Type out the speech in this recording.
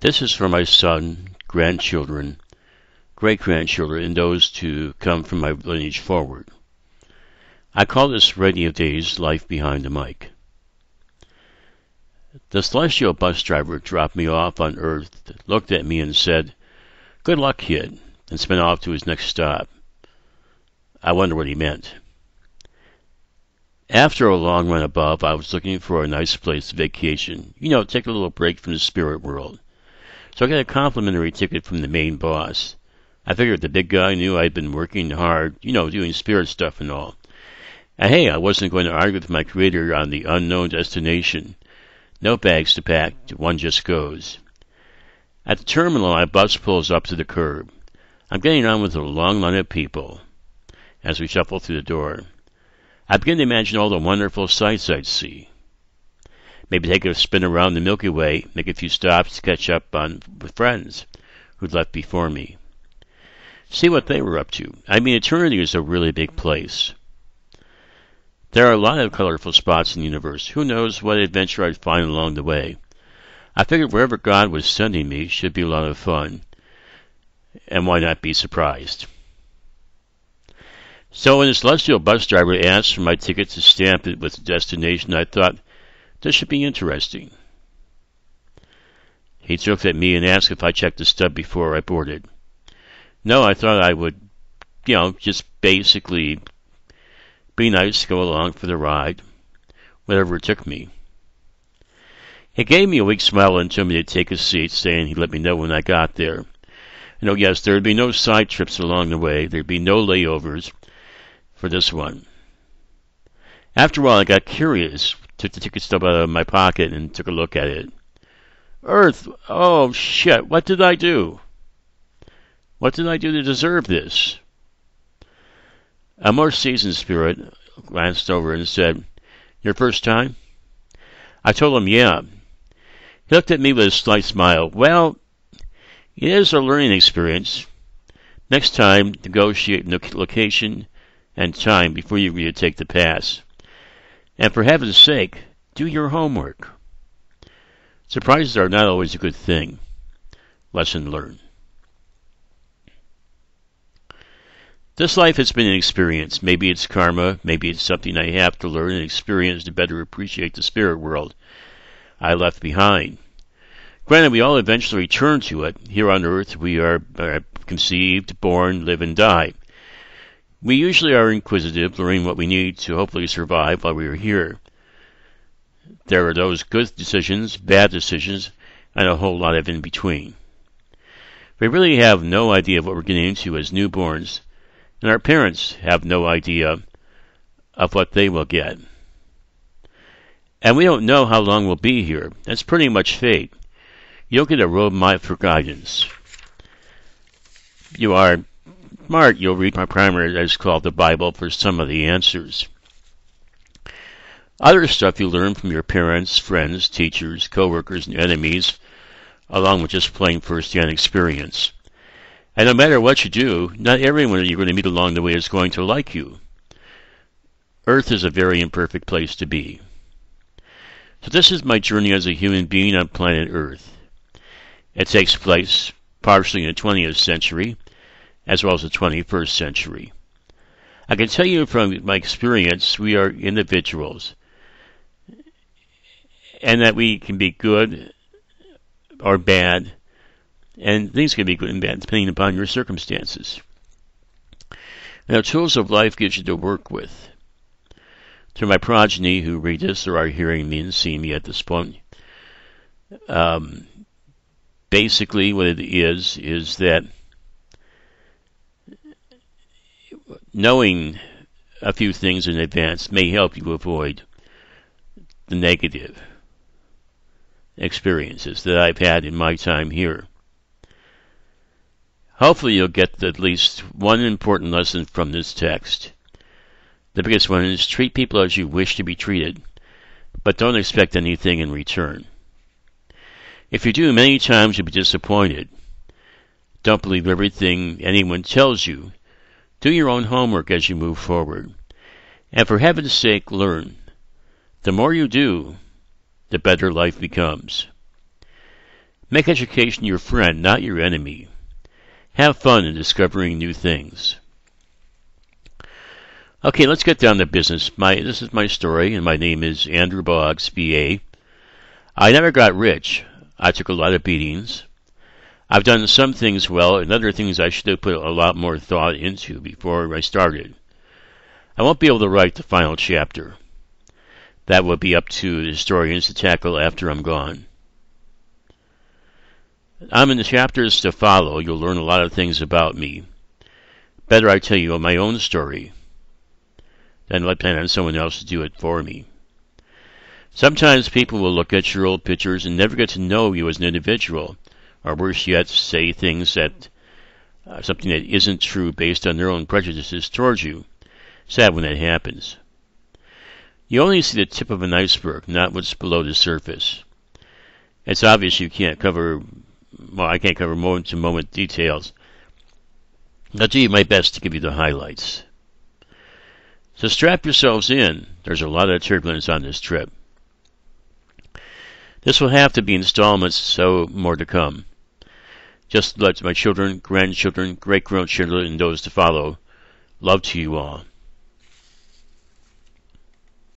This is for my son, grandchildren, great-grandchildren, and those to come from my lineage forward. I call this Radio Days Life Behind the Mic. The celestial bus driver dropped me off on Earth, looked at me and said, "Good luck, kid," and sped off to his next stop. I wonder what he meant. After a long run above, I was looking for a nice place to vacation. Take a little break from the spirit world. So I got a complimentary ticket from the main boss. I figured the big guy knew I'd been working hard, doing spirit stuff and all. And hey, I wasn't going to argue with my creator on the unknown destination. No bags to pack, one just goes. At the terminal, my bus pulls up to the curb. I'm getting on with a long line of people. As we shuffle through the door, I begin to imagine all the wonderful sights I'd see. Maybe take a spin around the Milky Way, make a few stops to catch up with friends who'd left before me. See what they were up to. Eternity is a really big place. There are a lot of colorful spots in the universe. Who knows what adventure I'd find along the way. I figured wherever God was sending me should be a lot of fun. And why not be surprised? So when the celestial bus driver asked for my ticket to stamp it with the destination, I thought, this should be interesting. He looked at me and asked if I checked the stub before I boarded. No, I thought I would, just basically be nice, go along for the ride, wherever it took me. He gave me a weak smile and told me to take a seat, saying he'd let me know when I got there. Yes, there would be no side trips along the way. There'd be no layovers for this one. After a while, I got curious, took the ticket stub out of my pocket and took a look at it. Earth, oh shit, what did I do? What did I do to deserve this? A more seasoned spirit glanced over and said, "Your first time?" I told him, yeah. He looked at me with a slight smile. Well, it is a learning experience. Next time, negotiate location and time before you agree to take the pass. And for heaven's sake, do your homework. Surprises are not always a good thing. Lesson learned. This life has been an experience. Maybe it's karma. Maybe it's something I have to learn and experience to better appreciate the spirit world I left behind. Granted, we all eventually return to it. Here on Earth, we are conceived, born, live, and die. We usually are inquisitive, learning what we need to hopefully survive while we are here. There are those good decisions, bad decisions, and a whole lot of in between. We really have no idea of what we're getting into as newborns, and our parents have no idea of what they will get. And we don't know how long we'll be here. That's pretty much fate. You don't get a roadmap for guidance. You are smart, you'll read my primer that's called the Bible for some of the answers. Other stuff you learn from your parents, friends, teachers, co-workers, and enemies, along with just plain first-hand experience. And no matter what you do, not everyone you're going to meet along the way is going to like you. Earth is a very imperfect place to be. So this is my journey as a human being on planet Earth. It takes place partially in the 20th century, as well as the 21st century. I can tell you from my experience, we are individuals, and that we can be good or bad, and things can be good and bad depending upon your circumstances. Now, tools of life gives you to work with. To my progeny who read this or are hearing me and seeing me at this point, basically what it is that knowing a few things in advance may help you avoid the negative experiences that I've had in my time here. Hopefully you'll get at least one important lesson from this text. The biggest one is treat people as you wish to be treated, but don't expect anything in return. If you do, many times you'll be disappointed. Don't believe everything anyone tells you. Do your own homework as you move forward. And for heaven's sake, learn. The more you do, the better life becomes. Make education your friend, not your enemy. Have fun in discovering new things. Okay, let's get down to business. This is my story, and my name is Andrew Boggs, VA. I never got rich. I took a lot of beatings. I've done some things well, and other things I should have put a lot more thought into before I started. I won't be able to write the final chapter. That will be up to the historians to tackle after I'm gone. In the chapters to follow, you'll learn a lot of things about me. Better I tell you my own story than let plan on someone else to do it for me. Sometimes people will look at your old pictures and never get to know you as an individual, or worse yet, say things that something that isn't true based on their own prejudices towards you. Sad when that happens. You only see the tip of an iceberg, not what's below the surface. It's obvious you can't cover, I can't cover moment-to-moment details. I'll do my best to give you the highlights. So strap yourselves in. There's a lot of turbulence on this trip. This will have to be installments, so more to come. Just let my children, grandchildren, great-grandchildren, and those to follow. Love to you all.